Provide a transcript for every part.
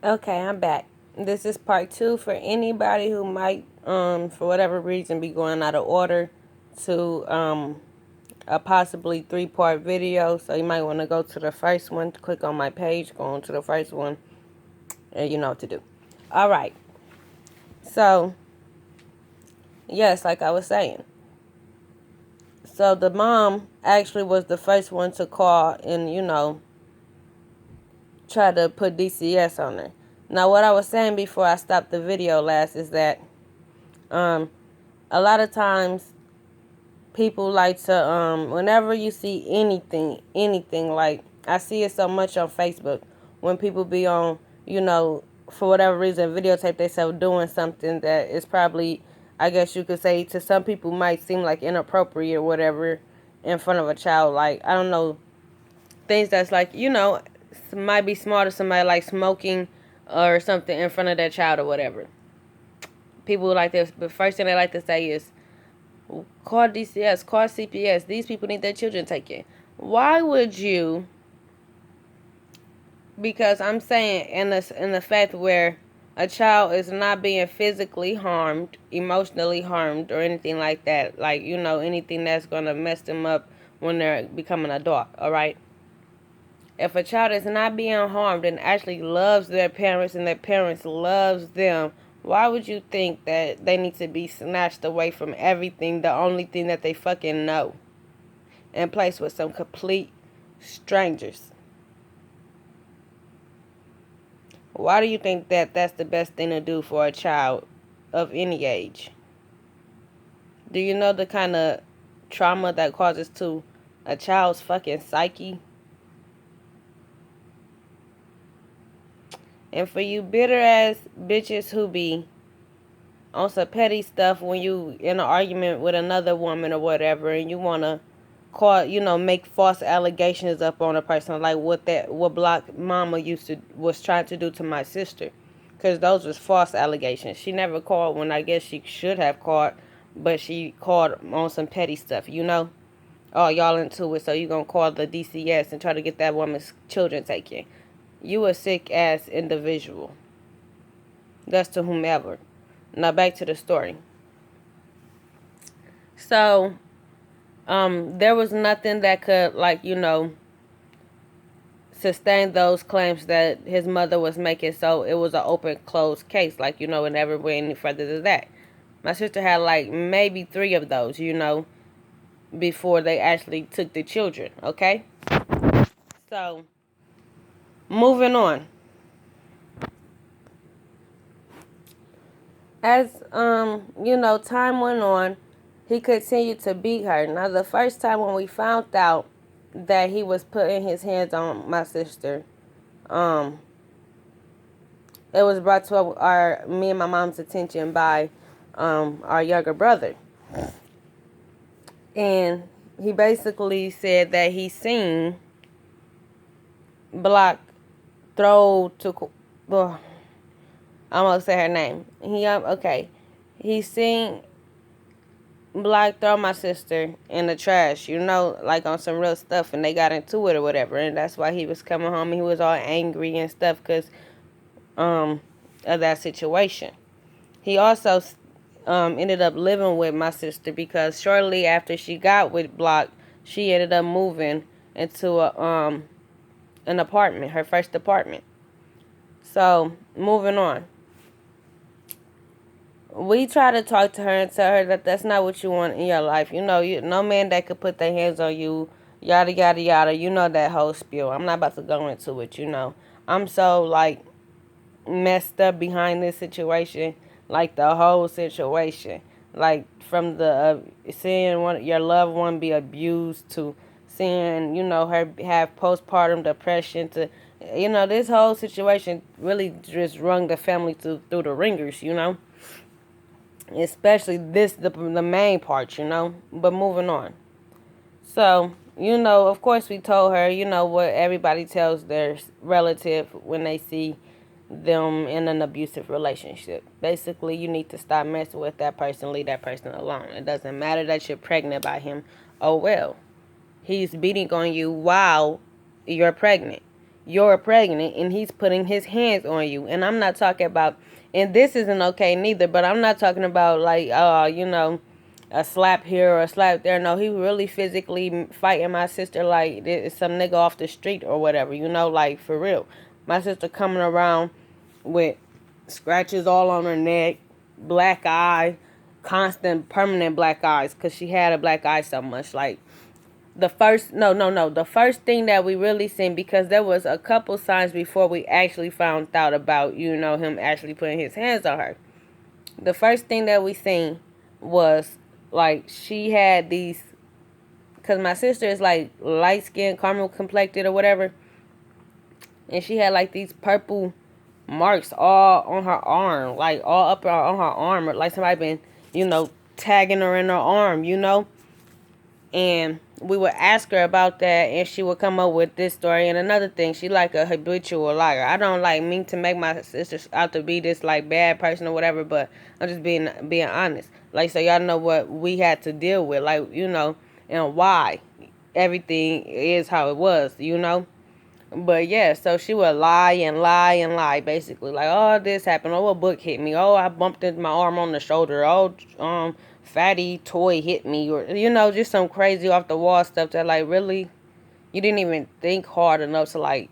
Okay, I'm back. This is part 2 for anybody who might, for whatever reason, be going out of order to a possibly 3-part video. So you might want to go to the first one, click on my page, go on to the first one, and you know what to do. All right. So, yes, like I was saying. So the mom actually was the first one to call and, try to put DCS on her. Now, what I was saying before I stopped the video last is that um, a lot of times people like to whenever you see anything like I see it so much on Facebook when people be on, for whatever reason videotape themselves doing something that is probably, I guess you could say, to some people might seem like inappropriate or whatever in front of a child. Like, I don't know, things that's like, might be small to somebody, like smoking or something in front of their child or whatever. People like this, the first thing they like to say is, call DCS, call CPS. These people need their children taken. Why would you? Because I'm saying in the fact where a child is not being physically harmed, emotionally harmed, or anything like that. Like, anything that's gonna mess them up when they're becoming an adult. All right. If a child is not being harmed and actually loves their parents and their parents loves them, why would you think that they need to be snatched away from everything, the only thing that they fucking know, and placed with some complete strangers? Why do you think that that's the best thing to do for a child of any age? Do you know the kind of trauma that causes to a child's fucking psyche? And for you bitter ass bitches who be on some petty stuff when you in an argument with another woman or whatever, and you want to call, make false allegations up on a person, like what Block Mama was trying to do to my sister, because those was false allegations. She never called when I guess she should have called, but she called on some petty stuff. Oh, y'all into it, so you gonna call the DCS and try to get that woman's children taken. You a sick ass individual. That's to whomever. Now back to the story. So, there was nothing that could, like, sustain those claims that his mother was making. So it was an open, closed case. Like, it never went any further than that. My sister had like maybe 3 of those, before they actually took the children. Okay. So, moving on. As time went on, he continued to beat her. Now, the first time when we found out that he was putting his hands on my sister, it was brought to me and my mom's attention by our younger brother. And he basically said that he seen Block throw to, well, I'm gonna say her name. He seen Block throw my sister in the trash, like on some real stuff, and they got into it or whatever, and that's why he was coming home. He was all angry and stuff because of that situation. He also ended up living with my sister because shortly after she got with Block, she ended up moving into an apartment, her first apartment. So, moving on. We try to talk to her and tell her that that's not what you want in your life. No man that could put their hands on you, yada, yada, yada. That whole spiel. I'm not about to go into it. I'm so, like, messed up behind this situation, like the whole situation, like from the seeing your loved one be abused to seeing her have postpartum depression to this whole situation really just rung the family through the ringers, especially the main part, but moving on. So, of course we told her, what everybody tells their relative when they see them in an abusive relationship. Basically, you need to stop messing with that person, leave that person alone. It doesn't matter that you're pregnant by him. Oh well. He's beating on you while you're pregnant. you're pregnant and he's putting his hands on you. And I'm not talking about, and this isn't okay neither, but I'm not talking about like, a slap here or a slap there. No, he really physically fighting my sister like it's some nigga off the street or whatever, like for real. My sister coming around with scratches all on her neck, black eye, constant permanent black eyes, because she had a black eye so much. Like, the first thing that we really seen, because there was a couple signs before we actually found out about, him actually putting his hands on her. The first thing that we seen was, like, she had these, because my sister is, like, light-skinned, caramel complected or whatever, and she had, like, these purple marks all on her arm, like, all up on her arm, like somebody been, tagging her in her arm, and we would ask her about that, and she would come up with this story. And another thing, she like a habitual liar. I don't like mean to make my sister out to be this like bad person or whatever, but I'm just being honest. Like, so y'all know what we had to deal with, like, and why everything is how it was, But yeah, so she would lie and lie and lie, basically. Like, oh, this happened. Oh, a book hit me. Oh, I bumped into my arm on the shoulder. Oh, fatty toy hit me. Or, just some crazy off the wall stuff that, like, really, you didn't even think hard enough to, like,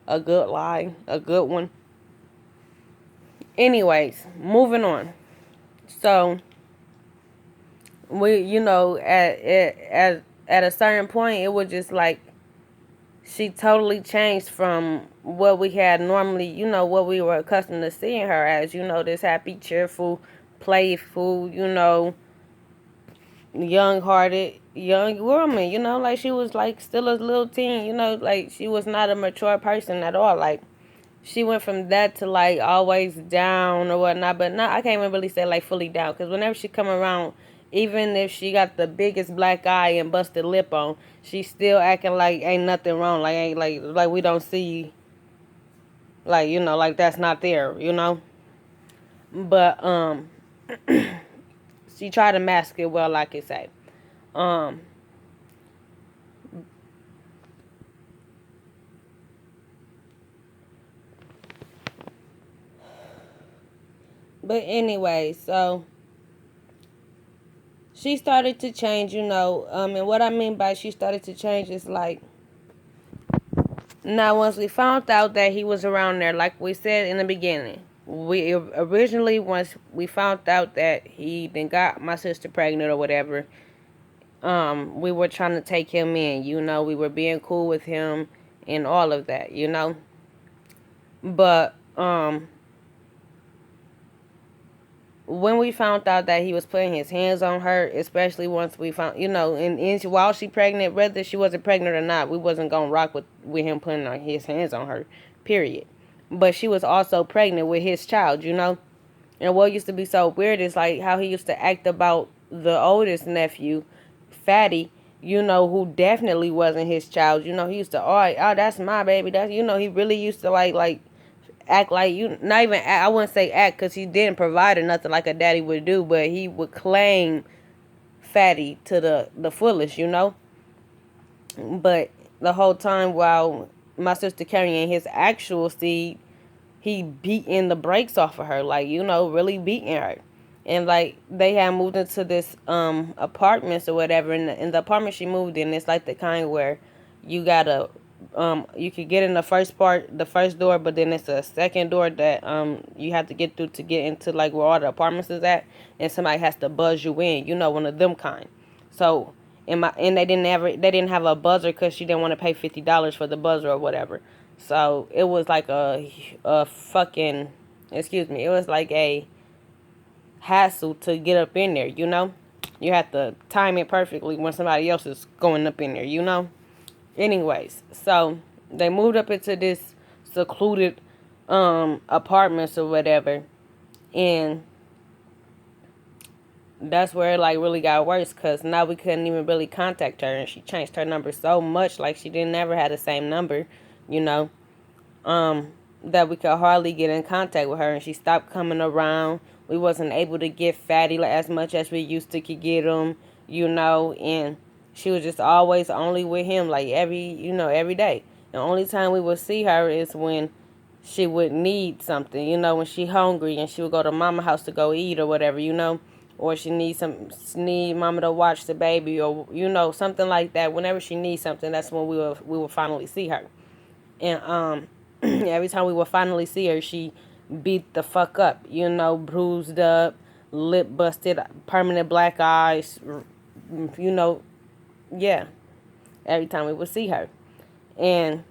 a good lie. A good one. Anyways, moving on. So, we, at a certain point, it was just like, she totally changed from what we had normally, what we were accustomed to seeing her as, this happy, cheerful, playful, young-hearted, young woman, like she was like still a little teen, like she was not a mature person at all. Like, she went from that to like always down or whatnot, but not, I can't even really say like fully down, because whenever she come around, even if she got the biggest black eye and busted lip on, she still acting like ain't nothing wrong, like ain't like we don't see, like, like that's not there, But she tried to mask it well, like I say. But anyway, so she started to change, and what I mean by she started to change is like, now once we found out that he was around there, like we said in the beginning, we originally, once we found out that he then got my sister pregnant or whatever, we were trying to take him in, we were being cool with him and all of that, but when we found out that he was putting his hands on her, especially once we found, and while she pregnant, whether she wasn't pregnant or not, we wasn't going to rock with him putting his hands on her, period. But she was also pregnant with his child, And what used to be so weird is like how he used to act about the oldest nephew, Fatty, who definitely wasn't his child. He used to, oh, that's my baby. That's, he really used to like act like, not even act, I wouldn't say act, because he didn't provide or nothing like a daddy would do, but he would claim Fatty to the fullest, But the whole time while my sister carrying his actual seed, he beating the brakes off of her, like, really beating her. And like they had moved into this apartments or whatever, and the apartment she moved in, it's like the kind where you gotta you could get in the first door, but then it's a second door that you have to get through to get into like where all the apartments is at, and somebody has to buzz you in, one of them kind. So and they didn't have a buzzer because she didn't want to pay $50 for the buzzer or whatever. So it was like a fucking, excuse me, it was like a hassle to get up in there, You have to time it perfectly when somebody else is going up in there, Anyways, so they moved up into this secluded apartments or whatever, and that's where it like really got worse, because now we couldn't even really contact her, and she changed her number so much, like she didn't ever have the same number, that we could hardly get in contact with her, and she stopped coming around. We wasn't able to get Fatty like as much as we used to could get him, and she was just always only with him, like every day. The only time we would see her is when she would need something, when she hungry and she would go to mama house to go eat or whatever, or she need mama to watch the baby, or something like that. Whenever she needs something, that's when we will finally see her. And every time we would finally see her, she beat the fuck up, bruised up, lip busted, permanent black eyes, yeah, every time we would see her. And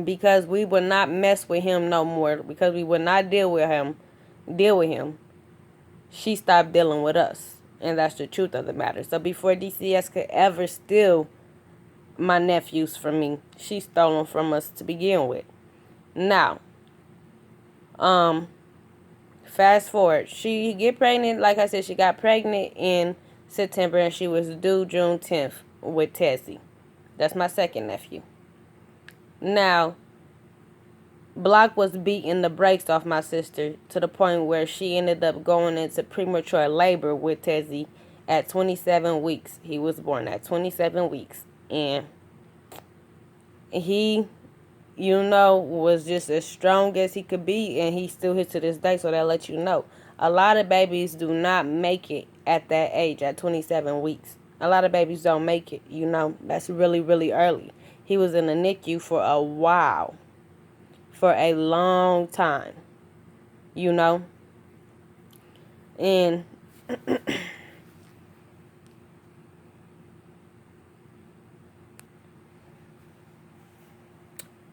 because we would not mess with him no more, because we would not deal with him, she stopped dealing with us. And that's the truth of the matter. So before DCS could ever steal my nephews from me, she stole them from us to begin with. Now, fast forward, she get pregnant. Like I said, she got pregnant in September, and she was due June 10th with Tessie. That's my second nephew. Now, Block was beating the brakes off my sister to the point where she ended up going into premature labor with Tessie at 27 weeks. He was born at 27 weeks. And he, was just as strong as he could be, and he still hits to this day, so that lets you know. A lot of babies do not make it at that age, at 27 weeks. A lot of babies don't make it, That's really, really early. He was in the NICU for a while. For a long time. And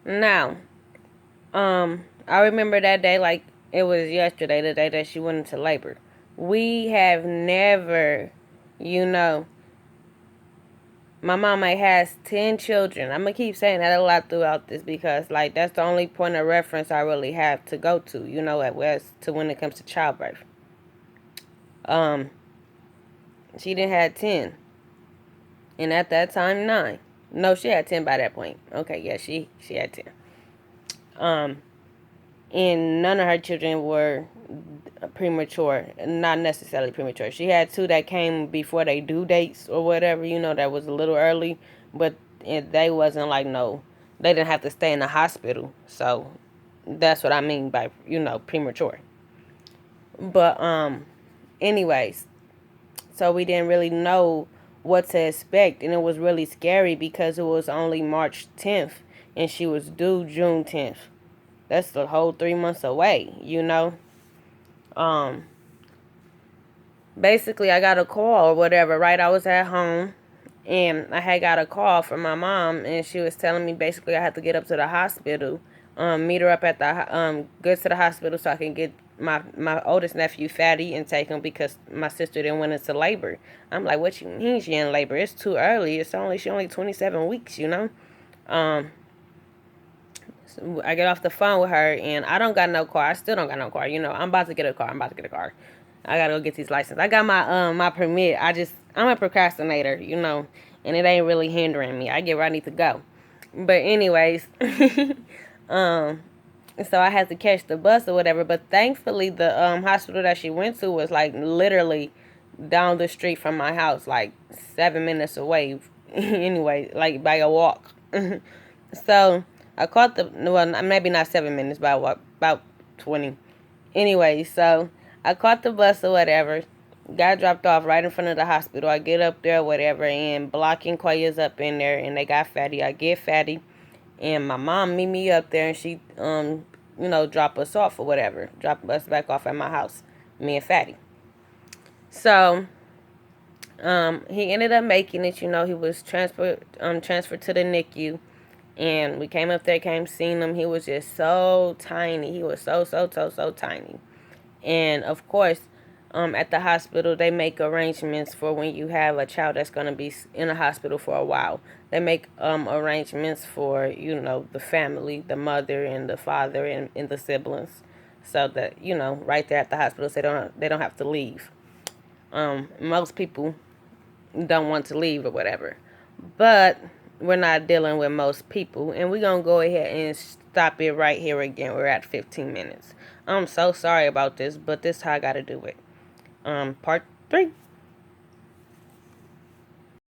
now, I remember that day like it was yesterday, the day that she went into labor. We have never, my mama has 10 children. I'm going to keep saying that a lot throughout this because, that's the only point of reference I really have to go to, as to when it comes to childbirth. She didn't have 10. And at that time, 9. No, she had 10 by that point. Okay, yeah, she had 10. And none of her children were premature, not necessarily premature. She had 2 that came before they due dates or whatever, that was a little early, but they wasn't they didn't have to stay in the hospital. So that's what I mean by, premature. But anyways, so we didn't really know what to expect, and it was really scary because it was only March 10th and she was due June 10th. That's the whole 3 months away, Basically, I got a call or whatever, right? I was at home, and I had got a call from my mom, and she was telling me basically I had to get up to the hospital, meet her up at the, go to the hospital so I can get my oldest nephew, Fatty, and take him because my sister didn't went into labor. I'm like, what you mean she in labor? It's too early. She only 27 weeks, So I get off the phone with her, and I don't got no car. I still don't got no car. I'm about to get a car. I gotta go get these license. I got my permit. I'm a procrastinator, and it ain't really hindering me. I get where I need to go. But anyways, so I had to catch the bus or whatever. But thankfully, the hospital that she went to was literally down the street from my house, 7 minutes away. Anyway, by a walk. So I caught maybe not 7 minutes, but about 20. Anyway, so I caught the bus or whatever, got dropped off right in front of the hospital. I get up there or whatever, and Block and Koya's up in there, and they got Fatty. I get Fatty, and my mom meet me up there, and she, drop us off or whatever. Drop us back off at my house, me and Fatty. So, he ended up making it, he was transferred to the NICU. And we came up there, seen him. He was just so tiny. He was so tiny. And, of course, at the hospital, they make arrangements for when you have a child that's going to be in a hospital for a while. They make arrangements for, the family, the mother and the father and the siblings. So that, right there at the hospital, so they don't have to leave. Most people don't want to leave or whatever. But we're not dealing with most people, and we're gonna go ahead and stop it right here again. We're at 15 minutes. I'm so sorry about this, but this is how I gotta do it. Part 3.